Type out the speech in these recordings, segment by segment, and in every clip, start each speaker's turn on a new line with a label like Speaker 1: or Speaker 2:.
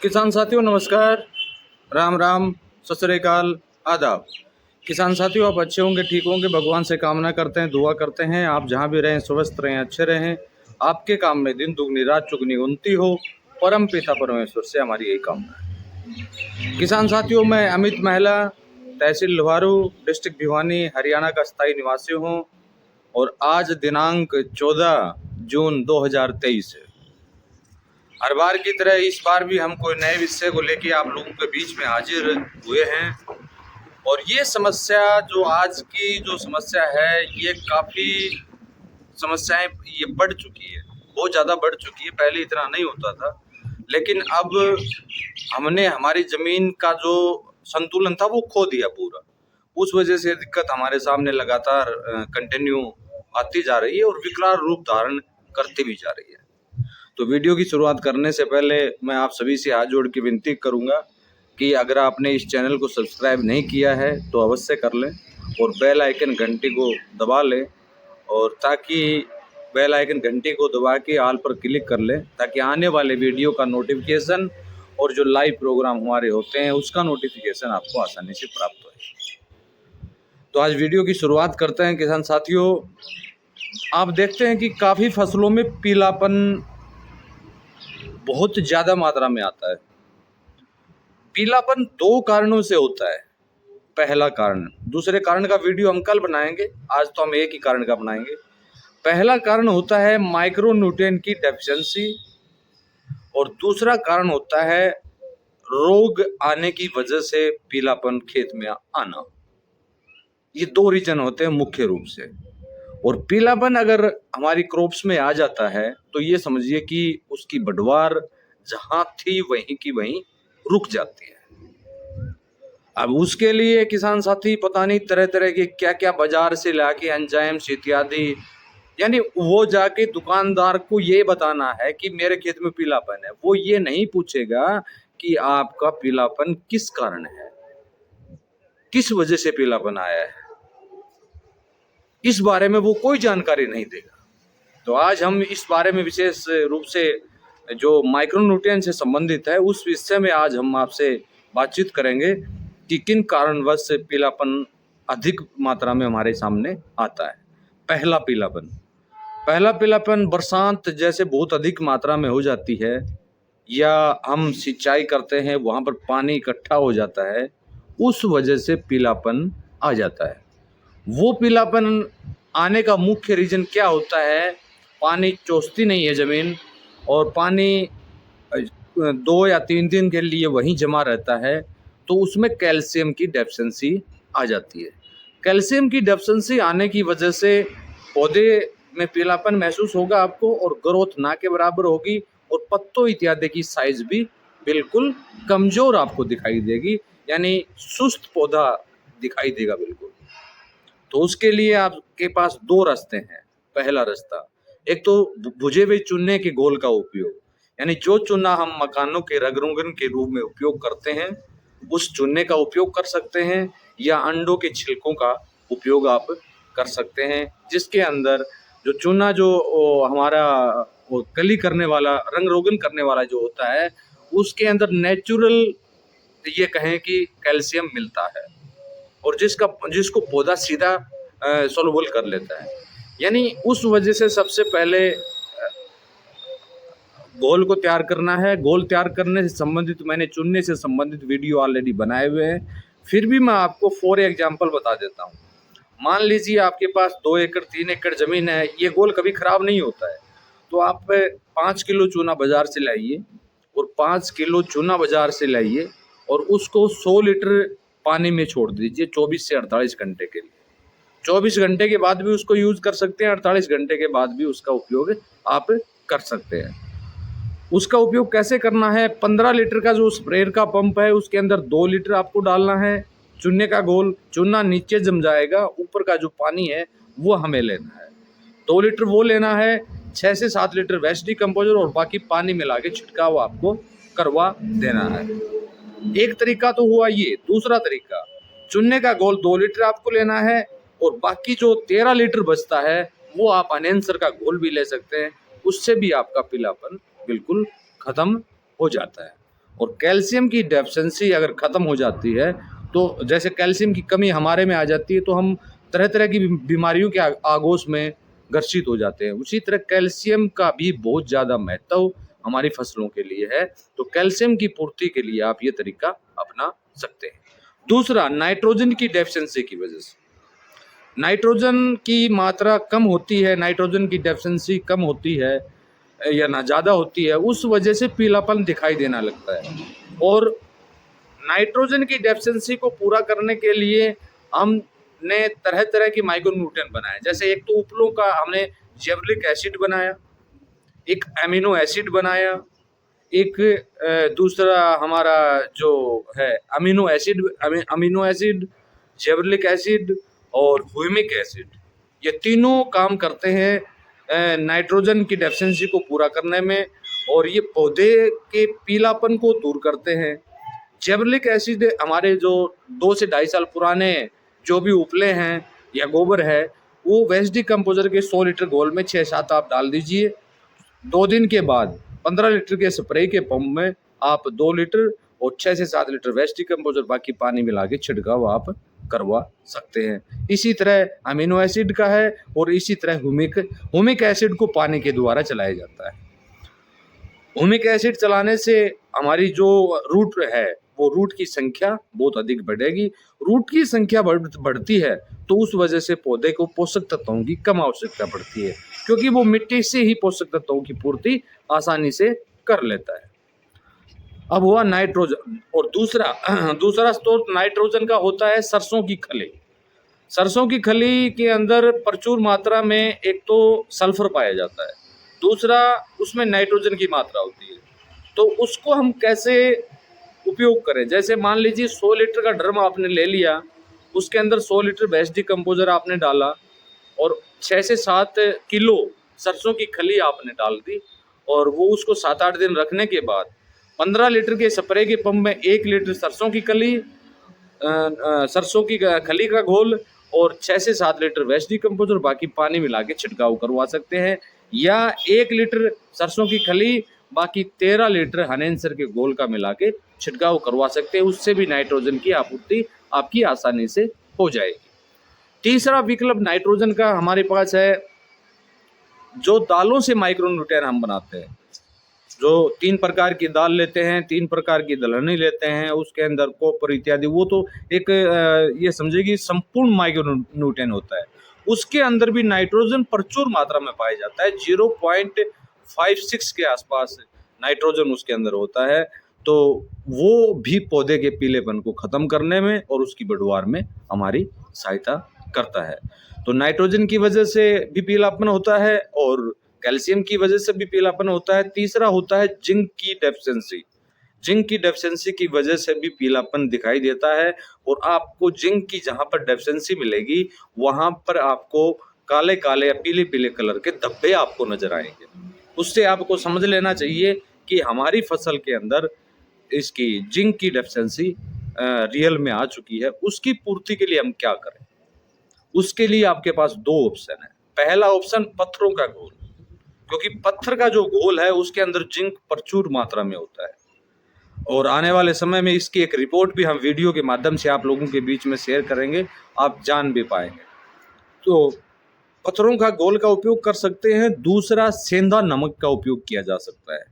Speaker 1: किसान साथियों नमस्कार, राम राम, सत श्री अकाल, आदाब। किसान साथियों आप अच्छे होंगे, ठीक होंगे, भगवान से कामना करते हैं, दुआ करते हैं आप जहां भी रहें स्वस्थ रहें, अच्छे रहें, आपके काम में दिन दुगनी रात चुगनी उन्नति हो, परम पिता परमेश्वर से हमारी यही कामना है। किसान साथियों मैं अमित महिला, तहसील लोहारू, डिस्ट्रिक्ट भिवानी, हरियाणा का स्थायी निवासी हूँ और आज दिनांक 14 जून 2023 है। हर बार की तरह इस बार भी हम कोई नए विषय को लेकर आप लोगों के बीच में हाजिर हुए हैं और ये समस्या जो आज की जो समस्या है ये काफ़ी समस्याएं ये बढ़ चुकी है, बहुत ज़्यादा बढ़ चुकी है। पहले इतना नहीं होता था, लेकिन अब हमने हमारी ज़मीन का जो संतुलन था वो खो दिया पूरा। उस वजह से दिक्कत हमारे सामने लगातार कंटिन्यू आती जा रही है और विकराल रूप धारण करती भी जा रही है। तो वीडियो की शुरुआत करने से पहले मैं आप सभी से हाथ जोड़ के विनती करूंगा कि अगर आपने इस चैनल को सब्सक्राइब नहीं किया है तो अवश्य कर लें और बेल आइकन घंटी को दबा लें, और ताकि बेल आइकन घंटी को दबा के ऑल पर क्लिक कर लें ताकि आने वाले वीडियो का नोटिफिकेशन और जो लाइव प्रोग्राम हमारे होते हैं उसका नोटिफिकेशन आपको आसानी से प्राप्त हो। तो आज वीडियो की शुरुआत करते हैं। किसान साथियों आप देखते हैं कि काफ़ी फसलों में पीलापन बहुत ज़्यादा मात्रा में आता है। पीलापन दो कारणों से होता है। पहला कारण, दूसरे कारण का वीडियो हम कल बनाएंगे, आज तो हम एक ही कारण का बनाएंगे। पहला कारण होता है माइक्रोन्यूट्रिएंट की डेफिशिएंसी और दूसरा कारण होता है रोग आने की वजह से पीलापन खेत में आना। ये दो रीजन होते हैं मुख्य रूप से। और पीलापन अगर हमारी क्रॉप्स में आ जाता है तो ये समझिए कि उसकी बढ़वार जहां थी वहीं की वहीं रुक जाती है। अब उसके लिए किसान साथी पता नहीं तरह तरह के क्या क्या बाजार से लाके एंजाइम्स इत्यादि, यानी वो जाके दुकानदार को ये बताना है कि मेरे खेत में पीलापन है। वो ये नहीं पूछेगा कि आपका पीलापन किस कारण है, किस वजह से पीलापन आया है, इस बारे में वो कोई जानकारी नहीं देगा। तो आज हम इस बारे में विशेष रूप से जो माइक्रोन्यूट्रिएंट से संबंधित है उस विषय में आज हम आपसे बातचीत करेंगे कि किन कारणवश पीलापन अधिक मात्रा में हमारे सामने आता है। पहला पीलापन बरसात जैसे बहुत अधिक मात्रा में हो जाती है या हम सिंचाई करते हैं वहाँ पर पानी इकट्ठा हो जाता है, उस वजह से पीलापन आ जाता है। वो पीलापन आने का मुख्य रीजन क्या होता है? पानी चूसती नहीं है ज़मीन और पानी 2 या 3 दिन के लिए वहीं जमा रहता है, तो उसमें कैल्शियम की डेफिशिएंसी आ जाती है। कैल्शियम की डेफिशिएंसी आने की वजह से पौधे में पीलापन महसूस होगा आपको और ग्रोथ ना के बराबर होगी और पत्तों इत्यादि की साइज भी बिल्कुल कमज़ोर आपको दिखाई देगी, यानी सुस्त पौधा दिखाई देगा बिल्कुल। तो उसके लिए आपके पास दो रास्ते हैं। पहला रास्ता, एक तो भुजे हुए चूने के घोल का उपयोग, यानी जो चूना हम मकानों के रंग रोगन के रूप में उपयोग करते हैं उस चूने का उपयोग कर सकते हैं, या अंडों के छिलकों का उपयोग आप कर सकते हैं, जिसके अंदर जो चूना जो हमारा वो कली करने वाला रंग रोगन करने वाला जो होता है उसके अंदर नेचुरल ये कहें कि कैल्शियम मिलता है और जिसको पौधा सीधा सोलुबल कर लेता है। यानी उस वजह से सबसे पहले घोल को तैयार करना है। घोल तैयार करने से संबंधित मैंने चुनने से संबंधित वीडियो ऑलरेडी बनाए हुए हैं, फिर भी मैं आपको फॉर एग्जांपल बता देता हूँ। मान लीजिए आपके पास 2 एकड़ 3 एकड़ ज़मीन है, ये घोल कभी ख़राब नहीं होता है, तो आप 5 किलो चूना बाज़ार से लाइए और 5 किलो चूना बाज़ार से लाइए और उसको 100 लीटर पानी में छोड़ दीजिए 24 से 48 घंटे के लिए। 24 घंटे के बाद भी उसको यूज़ कर सकते हैं, 48 घंटे के बाद भी उसका उपयोग आप कर सकते हैं। उसका उपयोग कैसे करना है? 15 लीटर का जो स्प्रेयर का पंप है उसके अंदर 2 लीटर आपको डालना है चूने का घोल। चूना नीचे जम जाएगा, ऊपर का जो पानी है वो हमें लेना है। 2 लीटर वो लेना है, 6 से 7 लीटर वेस्ट डिकम्पोजर और बाकी पानी मिला के छिड़काव आपको करवा देना है। एक तरीका तो हुआ ये। दूसरा तरीका, चूने का घोल 2 लीटर आपको लेना है और बाकी जो 13 लीटर बचता है वो आप अनएंसर का घोल भी ले सकते हैं, उससे भी आपका पीलापन बिल्कुल ख़त्म हो जाता है। और कैल्शियम की डेफिशिएंसी अगर ख़त्म हो जाती है, तो जैसे कैल्शियम की कमी हमारे में आ जाती है, तो हम तरह तरह की बीमारियों के आगोश में ग्रसित हो जाते हैं। उसी तरह कैल्शियम का भी बहुत ज़्यादा महत्व हमारी फसलों के लिए है, तो कैल्शियम की पूर्ति के लिए आप ये तरीका अपना सकते हैं। दूसरा, नाइट्रोजन की डेफिशिएंसी की वजह से नाइट्रोजन की मात्रा कम होती है, नाइट्रोजन की डेफिशिएंसी कम होती है या ना ज़्यादा होती है, उस वजह से पीलापन दिखाई देना लगता है। और नाइट्रोजन की डेफिशिएंसी को पूरा करने के लिए हमने तरह तरह की माइक्रोन्यूट्रिएंट बनाए। जैसे एक तो उपलों का हमने जेवलिक एसिड बनाया, एक एमिनो एसिड बनाया, एक दूसरा हमारा जो है अमीनो एसिड, जेवलिक एसिड और ह्यूमिक एसिड, ये तीनों काम करते हैं नाइट्रोजन की डेफिशिएंसी को पूरा करने में, और ये पौधे के पीलापन को दूर करते हैं। जेवलिक एसिड हमारे जो 2 से 2.5 साल पुराने जो भी उपले हैं या गोबर है, वो वेस्ट डिकम्पोजर के 100 लीटर घोल में 6-7 आप डाल दीजिए। 2 दिन के बाद 15 लीटर के स्प्रे के पंप में आप 2 लीटर और 6 से 7 लीटर वेस्ट डिकम्पोजर बाकी पानी मिला के छिड़काव आप करवा सकते हैं। इसी तरह अमीनो एसिड का है, और इसी तरह ह्यूमिक एसिड को पानी के द्वारा चलाया जाता है। ह्यूमिक एसिड चलाने से हमारी जो रूट है, वो रूट की संख्या बहुत अधिक बढ़ेगी। रूट की संख्या बढ़ती है तो उस वजह से पौधे को पोषक तत्वों की कम आवश्यकता पड़ती है, क्योंकि वो मिट्टी से ही पोषक तत्वों की पूर्ति आसानी से कर लेता है। अब हुआ नाइट्रोजन, और दूसरा स्रोत नाइट्रोजन का होता है सरसों की खली। सरसों की खली के अंदर प्रचुर मात्रा में एक तो सल्फर पाया जाता है, दूसरा उसमें नाइट्रोजन की मात्रा होती है। तो उसको हम कैसे उपयोग करें? जैसे मान लीजिए 100 लीटर का ड्रम आपने ले लिया, उसके अंदर 100 लीटर वेस्ट डिकम्पोजर आपने डाला और 6 से 7 किलो सरसों की खली आपने डाल दी, और वो उसको 7-8 दिन रखने के बाद 15 लीटर के स्प्रे के पंप में 1 लीटर सरसों की खली का घोल और 6 से 7 लीटर वेस्ट डिकम्पोजर बाकी पानी मिला के छिड़काव करवा सकते हैं। या 1 लीटर सरसों की खली बाकी 13 लीटर हनेंसर के घोल का मिला के छिड़काव करवा सकते हैं। उससे भी नाइट्रोजन की आपूर्ति आपकी आसानी से हो जाएगी। तीसरा विकल्प नाइट्रोजन का हमारे पास है, जो दालों से माइक्रोन्यूट्रिएंट हम बनाते हैं। जो 3 प्रकार की दाल लेते हैं, 3 प्रकार की दलहनी लेते हैं, उसके अंदर कॉपर इत्यादि, वो तो एक ये समझिए कि संपूर्ण माइक्रोन्यूट्रिएंट होता है। उसके अंदर भी नाइट्रोजन प्रचुर मात्रा में पाया जाता है, 0.56 के आसपास नाइट्रोजन उसके अंदर होता है। तो वो भी पौधे के पीलेपन को ख़त्म करने में और उसकी बढ़वार में हमारी सहायता करता है। तो नाइट्रोजन की वजह से भी पीलापन होता है और कैल्शियम की वजह से भी पीलापन होता है। तीसरा होता है जिंक की डेफिशिएंसी। जिंक की डेफिशिएंसी की वजह से भी पीलापन दिखाई देता है, और आपको जिंक की जहाँ पर डेफिशिएंसी मिलेगी वहाँ पर आपको काले काले या पीले पीले कलर के धब्बे आपको नजर आएंगे। उससे आपको समझ लेना चाहिए कि हमारी फसल के अंदर इसकी जिंक की डेफिशिएंसी रियल में आ चुकी है। उसकी पूर्ति के लिए हम क्या करें? उसके लिए आपके पास 2 ऑप्शन है। पहला ऑप्शन पत्थरों का घोल, क्योंकि पत्थर का जो घोल है उसके अंदर जिंक प्रचुर मात्रा में होता है, और आने वाले समय में इसकी एक रिपोर्ट भी हम वीडियो के माध्यम से आप लोगों के बीच में शेयर करेंगे, आप जान भी पाएंगे। तो पत्थरों का घोल का उपयोग कर सकते हैं। दूसरा, सेंधा नमक का उपयोग किया जा सकता है।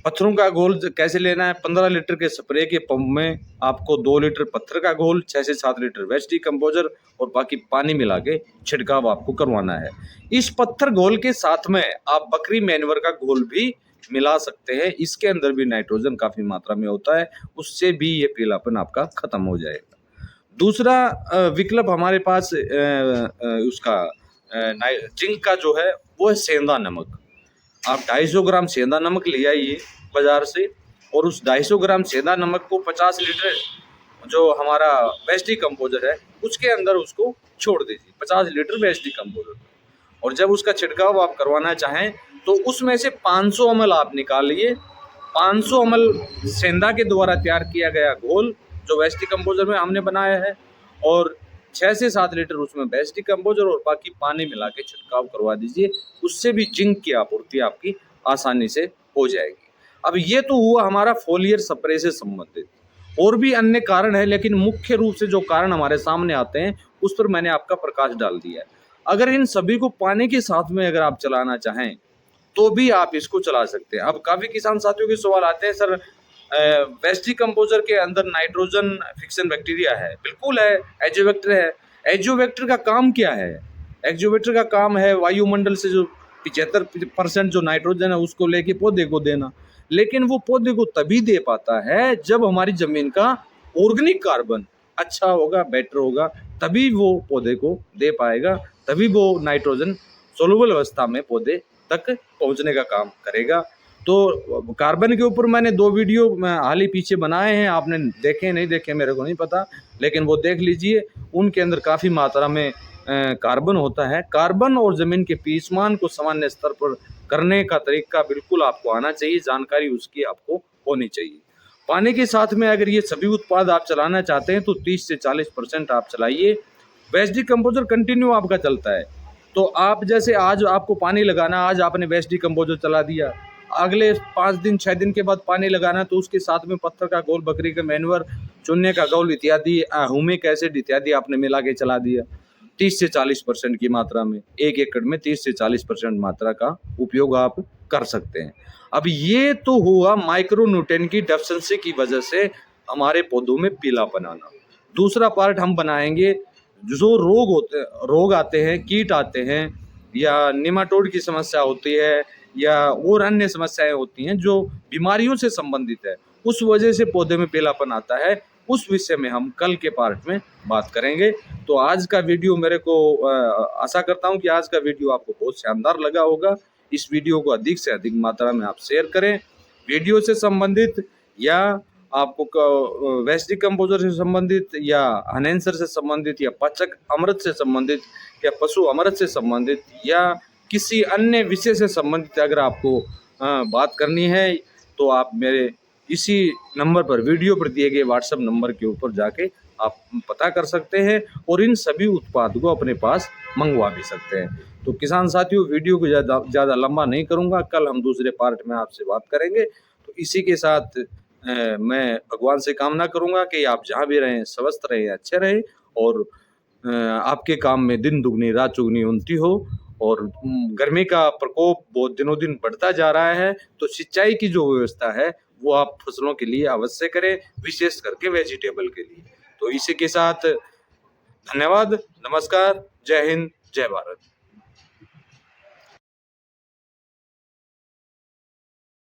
Speaker 1: पत्थरों का घोल कैसे लेना है? 15 लीटर के स्प्रे के पंप में आपको 2 लीटर पत्थर का घोल, 6 से 7 लीटर वेस्ट डिकम्पोजर और बाकी पानी मिला के छिड़काव आपको करवाना है। इस पत्थर घोल के साथ में आप बकरी मैन्योर का घोल भी मिला सकते हैं। इसके अंदर भी नाइट्रोजन काफ़ी मात्रा में होता है, उससे भी ये पीलापन आपका ख़त्म हो जाएगा। दूसरा विकल्प हमारे पास उसका जिंक का जो है वो है सेंधा नमक। आप 250 ग्राम सेंधा नमक ले आइए बाज़ार से, और उस 250 ग्राम सेंधा नमक को 50 लीटर जो हमारा वेस्ट डिकम्पोजर है उसके अंदर उसको छोड़ दीजिए, 50 लीटर वेस्ट डिकम्पोजर। और जब उसका छिड़काव आप करवाना चाहें तो उसमें से 500 ml आप निकालिए। 500 ml सेंधा के द्वारा तैयार किया गया घोल जो वेस्ट डिकम्पोजर में हमने बनाया है, और 6 से 7 लीटर उसमें वेस्ट डिकम्पोजर और बाकी पानी मिला के छिड़काव करवा दीजिए। उससे भी जिंक की आपूर्ति आपकी आसानी से हो जाएगी। अब ये तो हुआ हमारा फोलियर स्प्रे से संबंधित, और भी अन्य कारण है, लेकिन मुख्य रूप से जो कारण हमारे सामने आते हैं उस पर मैंने आपका प्रकाश डाल दिया है। अगर इन सभी को पानी के साथ में अगर आप चलाना चाहें तो भी आप इसको चला सकते हैं। अब काफ़ी किसान साथियों के सवाल आते हैं, सर वेस्ट डिकम्पोजर के अंदर नाइट्रोजन फिक्सन बैक्टीरिया है। बिल्कुल है, एजोवेक्टर है। एजोवेक्टर का काम क्या है? एजोवेक्टर का काम है वायुमंडल से जो 75% जो नाइट्रोजन है उसको लेके पौधे को देना, लेकिन वो पौधे को तभी दे पाता है जब हमारी जमीन का ऑर्गेनिक कार्बन अच्छा होगा, बेटर होगा, तभी वो पौधे को दे पाएगा, तभी वो नाइट्रोजन सोलुबल अवस्था में पौधे तक पहुंचने का काम करेगा। तो कार्बन के ऊपर मैंने 2 वीडियो हाल ही पीछे बनाए हैं, आपने देखे नहीं देखे मेरे को नहीं पता, लेकिन वो देख लीजिए। उनके अंदर काफ़ी मात्रा में कार्बन होता है। कार्बन और ज़मीन के पीएच को सामान्य स्तर पर करने का तरीका बिल्कुल आपको आना चाहिए, जानकारी उसकी आपको होनी चाहिए। पानी के साथ में अगर ये सभी उत्पाद आप चलाना चाहते हैं तो 30 से 40% आप चलाइए। वेस्ट डिकम्पोजर कंटिन्यू आपका चलता है, तो आप जैसे आज आपको पानी लगाना, आज आपने वेस्ट डिकम्पोजर चला दिया, अगले 5 दिन 6 दिन के बाद पानी लगाना, तो उसके साथ में पत्थर का घोल, बकरी का मैन्योर, चूने का घोल इत्यादि, ह्यूमिक एसिड इत्यादि आपने मिला के चला दिया 30 से 40% की मात्रा में। 1 एकड़ में 30 से 40% मात्रा का उपयोग आप कर सकते हैं। अब ये तो हुआ माइक्रो न्यूट्रिएंट की डेफिशिएंसी की वजह से हमारे पौधों में पीलापन आना। दूसरा पार्ट हम बनाएंगे, जो रोग आते हैं, कीट आते हैं, या निमाटोड की समस्या होती है, या और अन्य समस्याएं होती हैं जो बीमारियों से संबंधित है, उस वजह से पौधे में पीलापन आता है, उस विषय में हम कल के पार्ट में बात करेंगे। तो आज का वीडियो मेरे को आशा करता हूं कि आज का वीडियो आपको बहुत शानदार लगा होगा। इस वीडियो को अधिक से अधिक मात्रा में आप शेयर करें। वीडियो से संबंधित या आपको वेस्ट डिकम्पोजर से संबंधित या एनहेंसर से संबंधित या पाचक अमृत से संबंधित या पशु अमृत से संबंधित या किसी अन्य विषय से संबंधित अगर आपको बात करनी है तो आप मेरे इसी नंबर पर, वीडियो पर दिए गए व्हाट्सएप नंबर के ऊपर जाके आप पता कर सकते हैं और इन सभी उत्पाद को अपने पास मंगवा भी सकते हैं। तो किसान साथियों, वीडियो को ज़्यादा लंबा नहीं करूँगा, कल हम दूसरे पार्ट में आपसे बात करेंगे। तो इसी के साथ मैं भगवान से कामना करूँगा कि आप जहाँ भी रहें स्वस्थ रहें, अच्छे रहें, और आपके काम में दिन दुगनी रात चुगनी उन्नति हो। और गर्मी का प्रकोप बहुत दिनों दिन बढ़ता जा रहा है, तो सिंचाई की जो व्यवस्था है वो आप फसलों के लिए अवश्य करें, विशेष करके वेजिटेबल के लिए। तो इसी के साथ धन्यवाद, नमस्कार, जय हिंद, जय भारत।